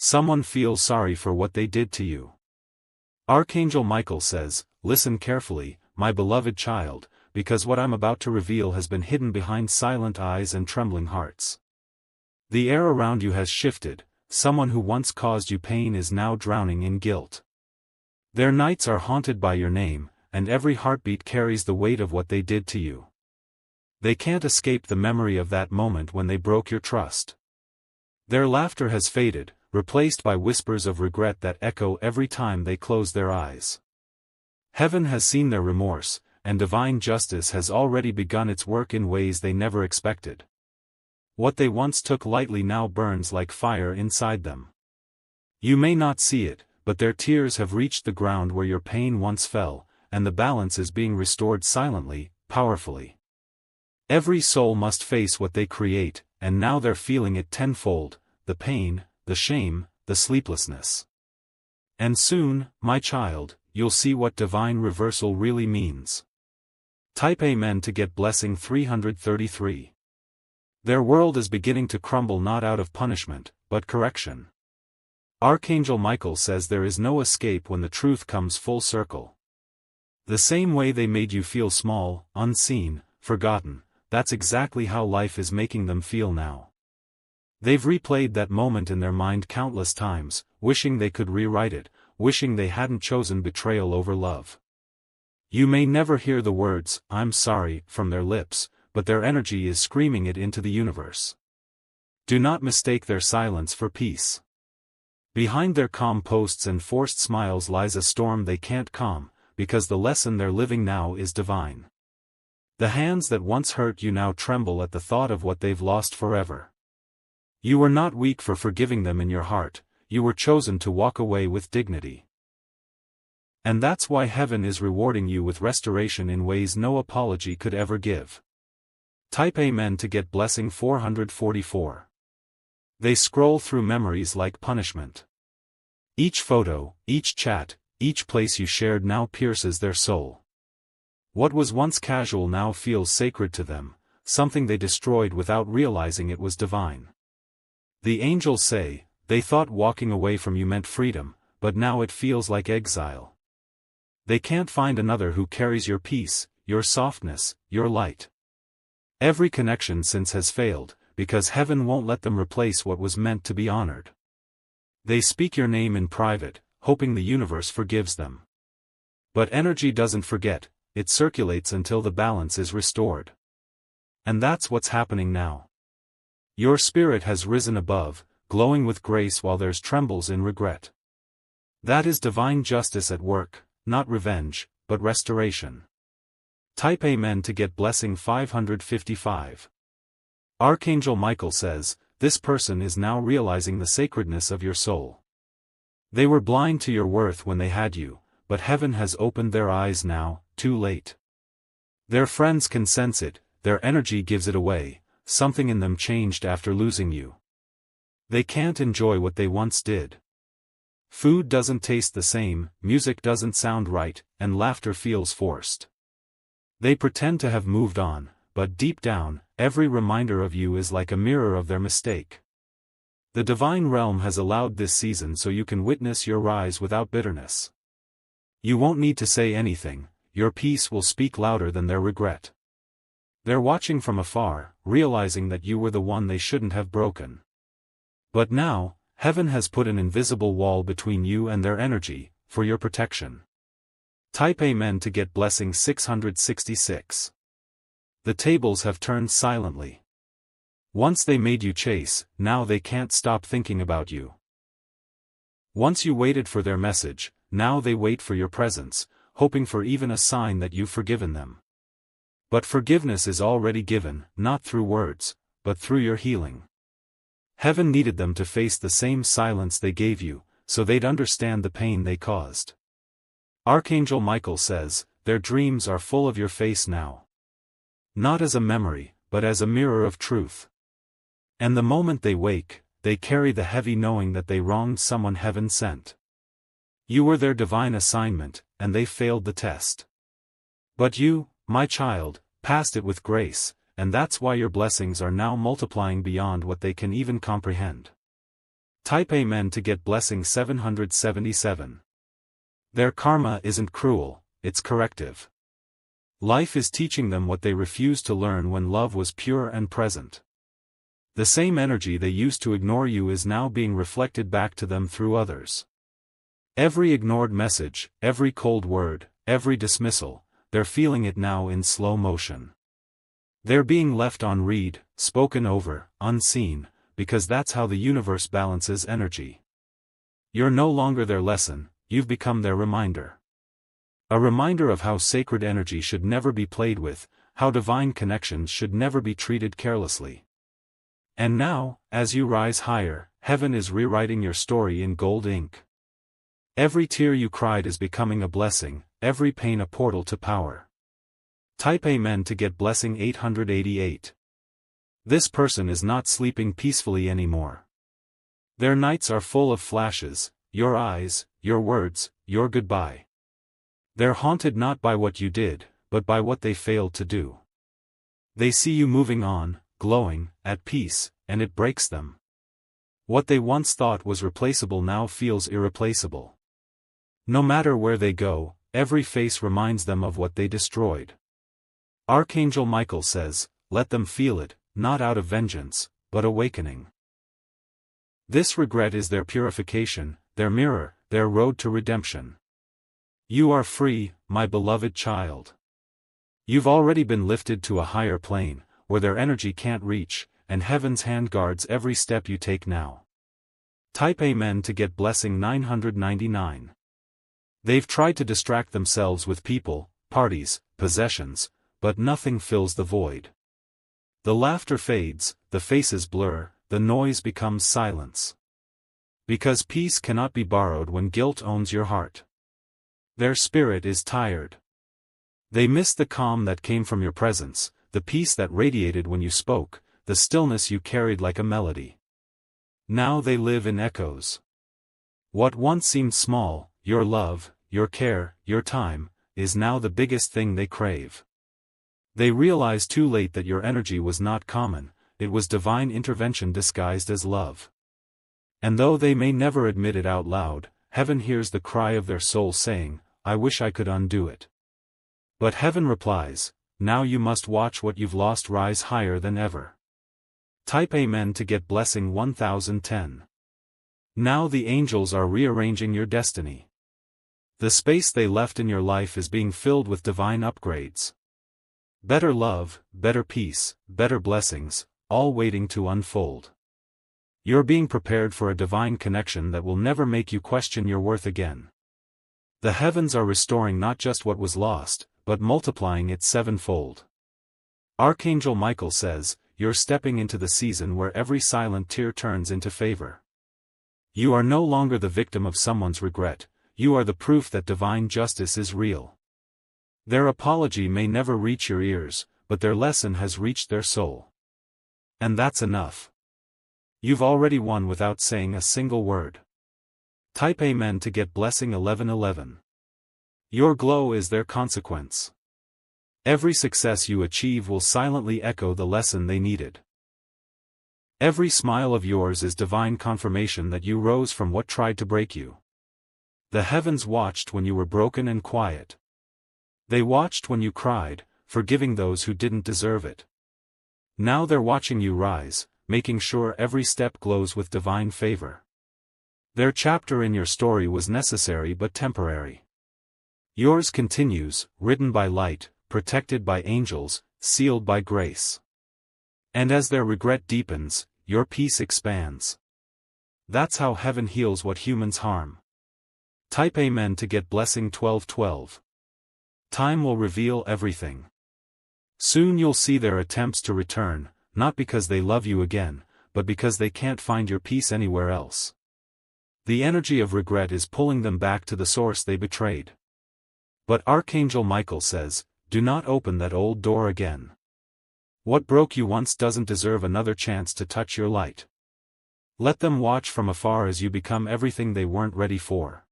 Someone feels sorry for what they did to you. Archangel Michael says, "Listen carefully, my beloved child, because what I'm about to reveal has been hidden behind silent eyes and trembling hearts. The air around you has shifted, someone who once caused you pain is now drowning in guilt. Their nights are haunted by your name, and every heartbeat carries the weight of what they did to you. They can't escape the memory of that moment when they broke your trust. Their laughter has faded, replaced by whispers of regret that echo every time they close their eyes. Heaven has seen their remorse, and divine justice has already begun its work in ways they never expected. What they once took lightly now burns like fire inside them. You may not see it, but their tears have reached the ground where your pain once fell, and the balance is being restored silently, powerfully. Every soul must face what they create, and now they're feeling it tenfold, the pain, the shame, the sleeplessness. And soon, my child, you'll see what divine reversal really means. Type Amen to get blessing 333. Their world is beginning to crumble not out of punishment, but correction. Archangel Michael says there is no escape when the truth comes full circle. The same way they made you feel small, unseen, forgotten, that's exactly how life is making them feel now. They've replayed that moment in their mind countless times, wishing they could rewrite it, wishing they hadn't chosen betrayal over love. You may never hear the words, "I'm sorry," from their lips, but their energy is screaming it into the universe. Do not mistake their silence for peace. Behind their calm posts and forced smiles lies a storm they can't calm, because the lesson they're living now is divine. The hands that once hurt you now tremble at the thought of what they've lost forever. You were not weak for forgiving them in your heart, you were chosen to walk away with dignity. And that's why heaven is rewarding you with restoration in ways no apology could ever give. Type Amen to get blessing 444. They scroll through memories like punishment. Each photo, each chat, each place you shared now pierces their soul. What was once casual now feels sacred to them, something they destroyed without realizing it was divine. The angels say, they thought walking away from you meant freedom, but now it feels like exile. They can't find another who carries your peace, your softness, your light. Every connection since has failed, because heaven won't let them replace what was meant to be honored. They speak your name in private, hoping the universe forgives them. But energy doesn't forget, it circulates until the balance is restored. And that's what's happening now. Your spirit has risen above, glowing with grace while theirs trembles in regret. That is divine justice at work, not revenge, but restoration. Type Amen to get blessing 555. Archangel Michael says, this person is now realizing the sacredness of your soul. They were blind to your worth when they had you, but heaven has opened their eyes now, too late. Their friends can sense it, their energy gives it away, something in them changed after losing you. They can't enjoy what they once did. Food doesn't taste the same, music doesn't sound right, and laughter feels forced. They pretend to have moved on, but deep down, every reminder of you is like a mirror of their mistake. The divine realm has allowed this season so you can witness your rise without bitterness. You won't need to say anything, your peace will speak louder than their regret. They're watching from afar, realizing that you were the one they shouldn't have broken. But now, heaven has put an invisible wall between you and their energy, for your protection. Type Amen to get blessing 666. The tables have turned silently. Once they made you chase, now they can't stop thinking about you. Once you waited for their message, now they wait for your presence, hoping for even a sign that you've forgiven them. But forgiveness is already given, not through words, but through your healing. Heaven needed them to face the same silence they gave you, so they'd understand the pain they caused. Archangel Michael says, their dreams are full of your face now. Not as a memory, but as a mirror of truth. And the moment they wake, they carry the heavy knowing that they wronged someone heaven sent. You were their divine assignment, and they failed the test. But you, my child, passed it with grace, and that's why your blessings are now multiplying beyond what they can even comprehend. Type Amen to get blessing 777. Their karma isn't cruel, it's corrective. Life is teaching them what they refused to learn when love was pure and present. The same energy they used to ignore you is now being reflected back to them through others. Every ignored message, every cold word, every dismissal, they're feeling it now in slow motion. They're being left on read, spoken over, unseen, because that's how the universe balances energy. You're no longer their lesson, you've become their reminder. A reminder of how sacred energy should never be played with, how divine connections should never be treated carelessly. And now, as you rise higher, heaven is rewriting your story in gold ink. Every tear you cried is becoming a blessing, every pain a portal to power. Type Amen to get blessing 888. This person is not sleeping peacefully anymore. Their nights are full of flashes, your eyes, your words, your goodbye. They're haunted not by what you did, but by what they failed to do. They see you moving on, glowing, at peace, and it breaks them. What they once thought was replaceable now feels irreplaceable. No matter where they go, every face reminds them of what they destroyed. Archangel Michael says, let them feel it, not out of vengeance, but awakening. This regret is their purification, their mirror, their road to redemption. You are free, my beloved child. You've already been lifted to a higher plane, where their energy can't reach, and heaven's hand guards every step you take now. Type Amen to get blessing 999. They've tried to distract themselves with people, parties, possessions, but nothing fills the void. The laughter fades, the faces blur, the noise becomes silence. Because peace cannot be borrowed when guilt owns your heart. Their spirit is tired. They miss the calm that came from your presence, the peace that radiated when you spoke, the stillness you carried like a melody. Now they live in echoes. What once seemed small, your love, your care, your time, is now the biggest thing they crave. They realize too late that your energy was not common, it was divine intervention disguised as love. And though they may never admit it out loud, heaven hears the cry of their soul saying, I wish I could undo it. But heaven replies, now you must watch what you've lost rise higher than ever. Type Amen to get blessing 1010. Now the angels are rearranging your destiny. The space they left in your life is being filled with divine upgrades. Better love, better peace, better blessings, all waiting to unfold. You're being prepared for a divine connection that will never make you question your worth again. The heavens are restoring not just what was lost, but multiplying it sevenfold. Archangel Michael says, you're stepping into the season where every silent tear turns into favor. You are no longer the victim of someone's regret, you are the proof that divine justice is real. Their apology may never reach your ears, but their lesson has reached their soul. And that's enough. You've already won without saying a single word. Type Amen to get blessing 1111. Your glow is their consequence. Every success you achieve will silently echo the lesson they needed. Every smile of yours is divine confirmation that you rose from what tried to break you. The heavens watched when you were broken and quiet. They watched when you cried, forgiving those who didn't deserve it. Now they're watching you rise, making sure every step glows with divine favor. Their chapter in your story was necessary but temporary. Yours continues, written by light, protected by angels, sealed by grace. And as their regret deepens, your peace expands. That's how heaven heals what humans harm. Type Amen to get blessing 1212. Time will reveal everything. Soon you'll see their attempts to return, not because they love you again, but because they can't find your peace anywhere else. The energy of regret is pulling them back to the source they betrayed. But Archangel Michael says, do not open that old door again. What broke you once doesn't deserve another chance to touch your light. Let them watch from afar as you become everything they weren't ready for.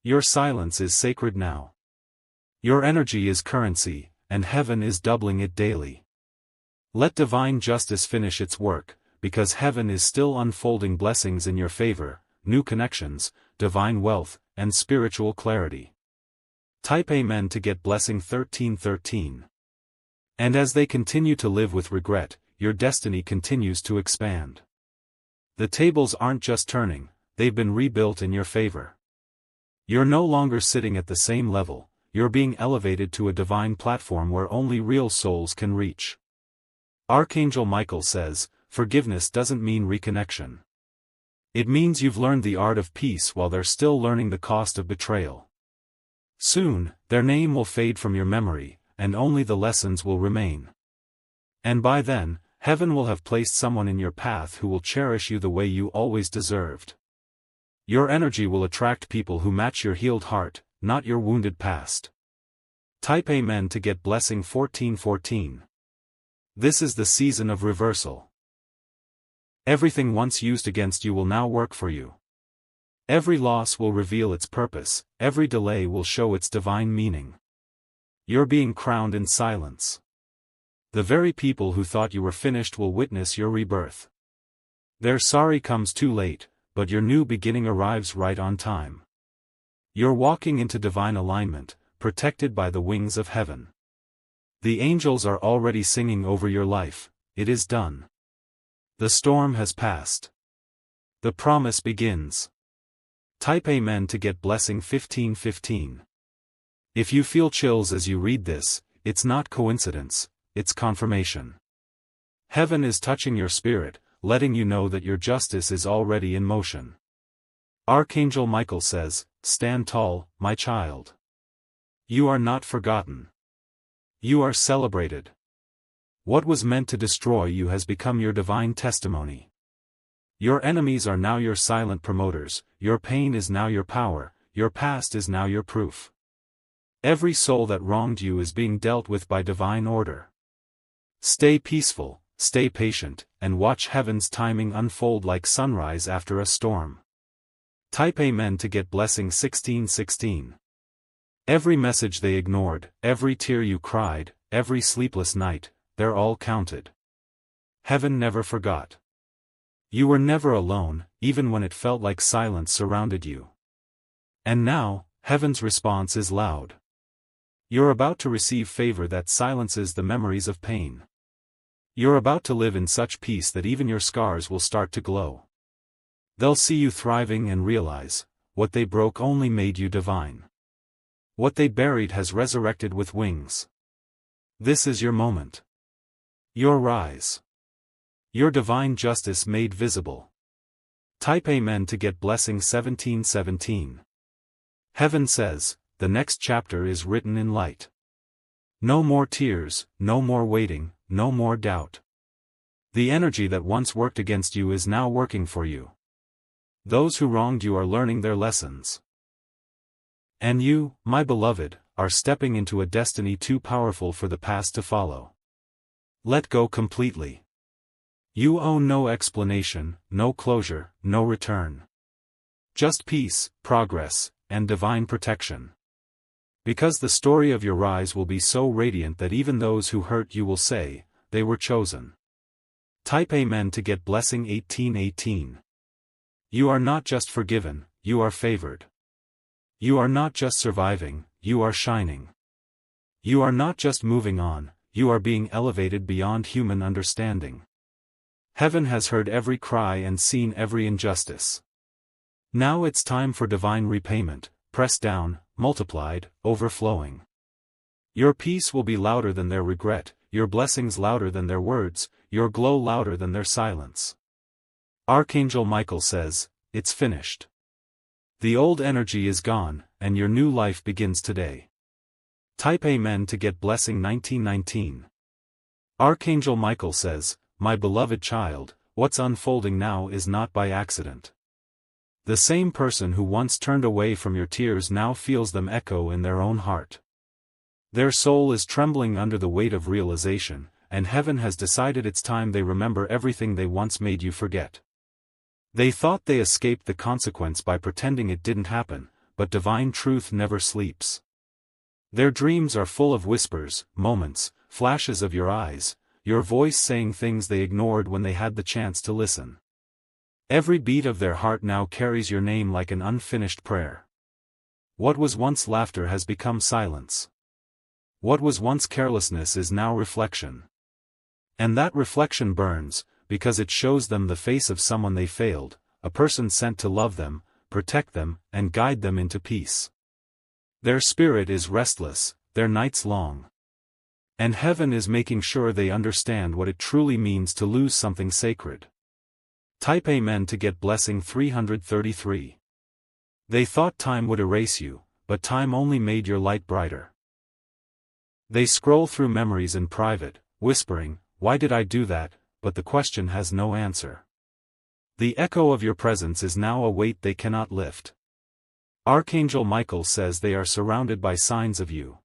Your silence is sacred now. Your energy is currency, and heaven is doubling it daily. Let divine justice finish its work, because heaven is still unfolding blessings in your favor, new connections, divine wealth, and spiritual clarity. Type Amen to get blessing 1313. And as they continue to live with regret, your destiny continues to expand. The tables aren't just turning, they've been rebuilt in your favor. You're no longer sitting at the same level, you're being elevated to a divine platform where only real souls can reach. Archangel Michael says, forgiveness doesn't mean reconnection. It means you've learned the art of peace while they're still learning the cost of betrayal. Soon, their name will fade from your memory, and only the lessons will remain. And by then, heaven will have placed someone in your path who will cherish you the way you always deserved. Your energy will attract people who match your healed heart, not your wounded past. Type Amen to get blessing 1414. This is the season of reversal. Everything once used against you will now work for you. Every loss will reveal its purpose, every delay will show its divine meaning. You're being crowned in silence. The very people who thought you were finished will witness your rebirth. Their sorry comes too late, but your new beginning arrives right on time. You're walking into divine alignment, protected by the wings of heaven. The angels are already singing over your life, it is done. The storm has passed. The promise begins. Type Amen to get blessing 1515. If you feel chills as you read this, it's not coincidence, it's confirmation. Heaven is touching your spirit, letting you know that your justice is already in motion. Archangel Michael says, stand tall, my child. You are not forgotten. You are celebrated. What was meant to destroy you has become your divine testimony. Your enemies are now your silent promoters, your pain is now your power, your past is now your proof. Every soul that wronged you is being dealt with by divine order. Stay peaceful, stay patient, and watch heaven's timing unfold like sunrise after a storm. Type Amen to get blessing 1616. Every message they ignored, every tear you cried, every sleepless night, they're all counted. Heaven never forgot. You were never alone, even when it felt like silence surrounded you. And now, heaven's response is loud. You're about to receive favor that silences the memories of pain. You're about to live in such peace that even your scars will start to glow. They'll see you thriving and realize, what they broke only made you divine. What they buried has resurrected with wings. This is your moment. Your rise. Your divine justice made visible. Type Amen to get blessing 1717. Heaven says, the next chapter is written in light. No more tears, no more waiting, no more doubt. The energy that once worked against you is now working for you. Those who wronged you are learning their lessons. And you, my beloved, are stepping into a destiny too powerful for the past to follow. Let go completely. You owe no explanation, no closure, no return. Just peace, progress, and divine protection. Because the story of your rise will be so radiant that even those who hurt you will say, they were chosen. Type Amen to get blessing 1818. You are not just forgiven, you are favored. You are not just surviving, you are shining. You are not just moving on, you are being elevated beyond human understanding. Heaven has heard every cry and seen every injustice. Now it's time for divine repayment, pressed down, multiplied, overflowing. Your peace will be louder than their regret, your blessings louder than their words, your glow louder than their silence. Archangel Michael says, it's finished. The old energy is gone, and your new life begins today. Type Amen to get blessing 1919. Archangel Michael says, my beloved child, what's unfolding now is not by accident. The same person who once turned away from your tears now feels them echo in their own heart. Their soul is trembling under the weight of realization, and heaven has decided it's time they remember everything they once made you forget. They thought they escaped the consequence by pretending it didn't happen, but divine truth never sleeps. Their dreams are full of whispers, moments, flashes of your eyes, your voice saying things they ignored when they had the chance to listen. Every beat of their heart now carries your name like an unfinished prayer. What was once laughter has become silence. What was once carelessness is now reflection. And that reflection burns, because it shows them the face of someone they failed, a person sent to love them, protect them, and guide them into peace. Their spirit is restless, their nights long. And heaven is making sure they understand what it truly means to lose something sacred. Type Amen to get blessing 333. They thought time would erase you, but time only made your light brighter. They scroll through memories in private, whispering, "Why did I do that?" But the question has no answer. The echo of your presence is now a weight they cannot lift. Archangel Michael says they are surrounded by signs of you.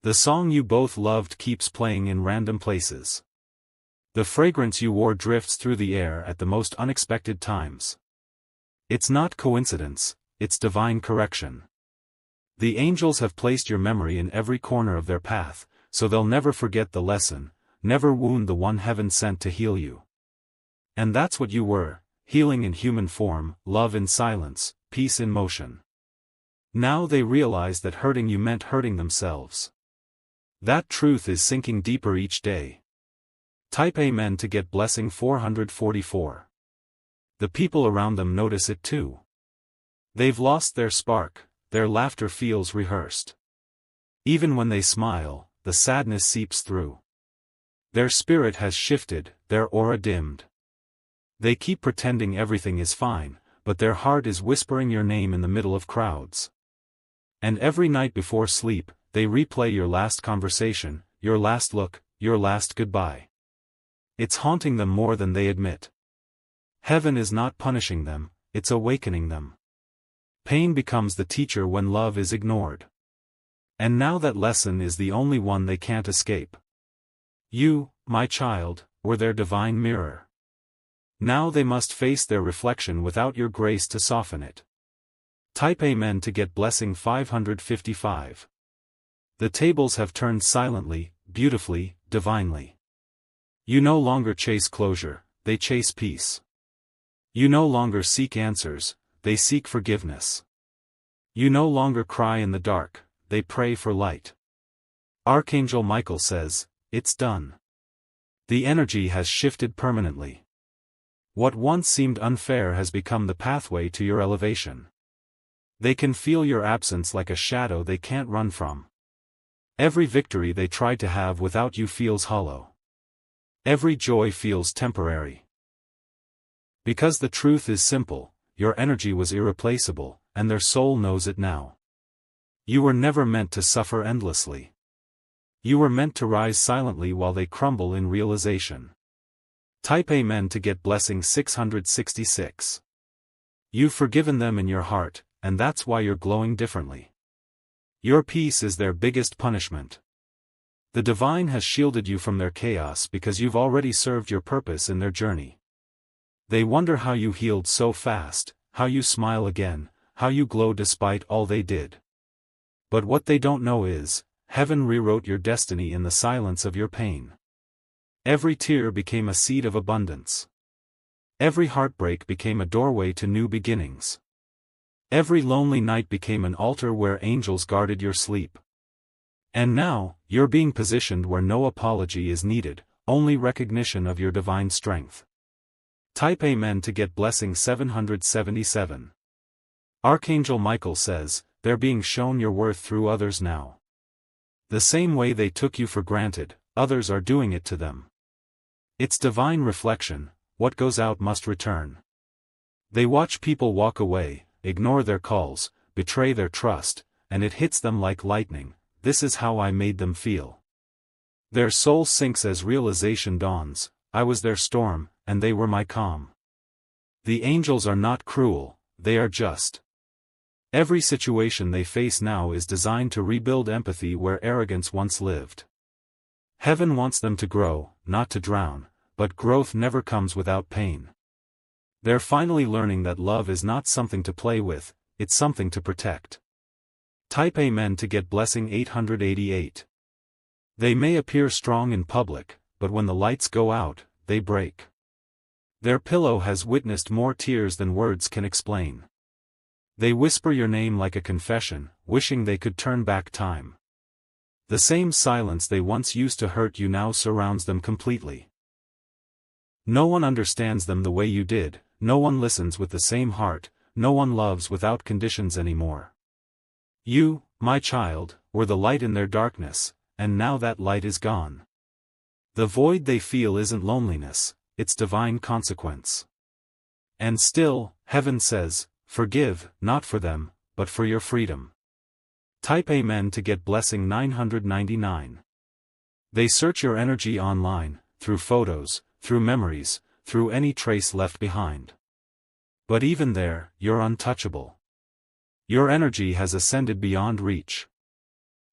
The song you both loved keeps playing in random places. The fragrance you wore drifts through the air at the most unexpected times. It's not coincidence, it's divine correction. The angels have placed your memory in every corner of their path, so they'll never forget the lesson, never wound the one heaven sent to heal you. And that's what you were, healing in human form, love in silence, peace in motion. Now they realize that hurting you meant hurting themselves. That truth is sinking deeper each day. Type Amen to get blessing 444. The people around them notice it too. They've lost their spark, their laughter feels rehearsed. Even when they smile, the sadness seeps through. Their spirit has shifted, their aura dimmed. They keep pretending everything is fine, but their heart is whispering your name in the middle of crowds. And every night before sleep, they replay your last conversation, your last look, your last goodbye. It's haunting them more than they admit. Heaven is not punishing them, it's awakening them. Pain becomes the teacher when love is ignored. And now that lesson is the only one they can't escape. You, my child, were their divine mirror. Now they must face their reflection without your grace to soften it. Type Amen to get blessing 555. The tables have turned silently, beautifully, divinely. You no longer chase closure, they chase peace. You no longer seek answers, they seek forgiveness. You no longer cry in the dark, they pray for light. Archangel Michael says, "It's done." The energy has shifted permanently. What once seemed unfair has become the pathway to your elevation. They can feel your absence like a shadow they can't run from. Every victory they tried to have without you feels hollow. Every joy feels temporary. Because the truth is simple, your energy was irreplaceable, and their soul knows it now. You were never meant to suffer endlessly. You were meant to rise silently while they crumble in realization. Type Amen to get blessing 666. You've forgiven them in your heart, and that's why you're glowing differently. Your peace is their biggest punishment. The divine has shielded you from their chaos because you've already served your purpose in their journey. They wonder how you healed so fast, how you smile again, how you glow despite all they did. But what they don't know is, heaven rewrote your destiny in the silence of your pain. Every tear became a seed of abundance. Every heartbreak became a doorway to new beginnings. Every lonely night became an altar where angels guarded your sleep. And now, you're being positioned where no apology is needed, only recognition of your divine strength. Type Amen to get blessing 777. Archangel Michael says, they're being shown your worth through others now. The same way they took you for granted, others are doing it to them. It's divine reflection, what goes out must return. They watch people walk away, ignore their calls, betray their trust, and it hits them like lightning. This is how I made them feel. Their soul sinks as realization dawns, I was their storm, and they were my calm. The angels are not cruel, they are just. Every situation they face now is designed to rebuild empathy where arrogance once lived. Heaven wants them to grow, not to drown, but growth never comes without pain. They're finally learning that love is not something to play with, it's something to protect. Type Amen to get blessing 888. They may appear strong in public, but when the lights go out, they break. Their pillow has witnessed more tears than words can explain. They whisper your name like a confession, wishing they could turn back time. The same silence they once used to hurt you now surrounds them completely. No one understands them the way you did, no one listens with the same heart, no one loves without conditions anymore. You, my child, were the light in their darkness, and now that light is gone. The void they feel isn't loneliness, it's divine consequence. And still, heaven says, forgive, not for them, but for your freedom. Type Amen to get blessing 999. They search your energy online, through photos, through memories, through any trace left behind. But even there, you're untouchable. Your energy has ascended beyond reach.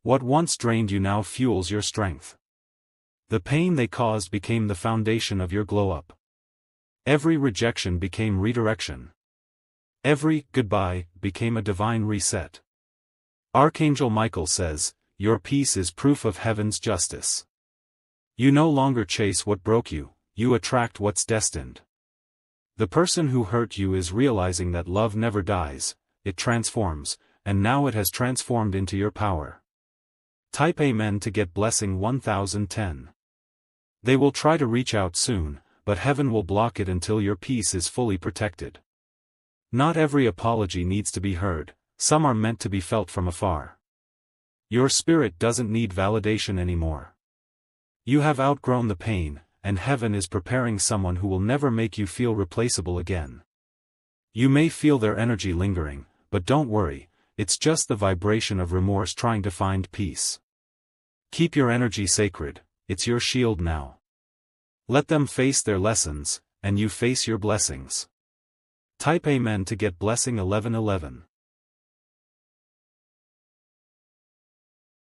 What once drained you now fuels your strength. The pain they caused became the foundation of your glow-up. Every rejection became redirection. Every goodbye became a divine reset. Archangel Michael says, your peace is proof of heaven's justice. You no longer chase what broke you, you attract what's destined. The person who hurt you is realizing that love never dies, it transforms, and now it has transformed into your power. Type Amen to get blessing 1010. They will try to reach out soon, but heaven will block it until your peace is fully protected. Not every apology needs to be heard, some are meant to be felt from afar. Your spirit doesn't need validation anymore. You have outgrown the pain, and heaven is preparing someone who will never make you feel replaceable again. You may feel their energy lingering, but don't worry, it's just the vibration of remorse trying to find peace. Keep your energy sacred, it's your shield now. Let them face their lessons, and you face your blessings. Type Amen to get blessing 1111.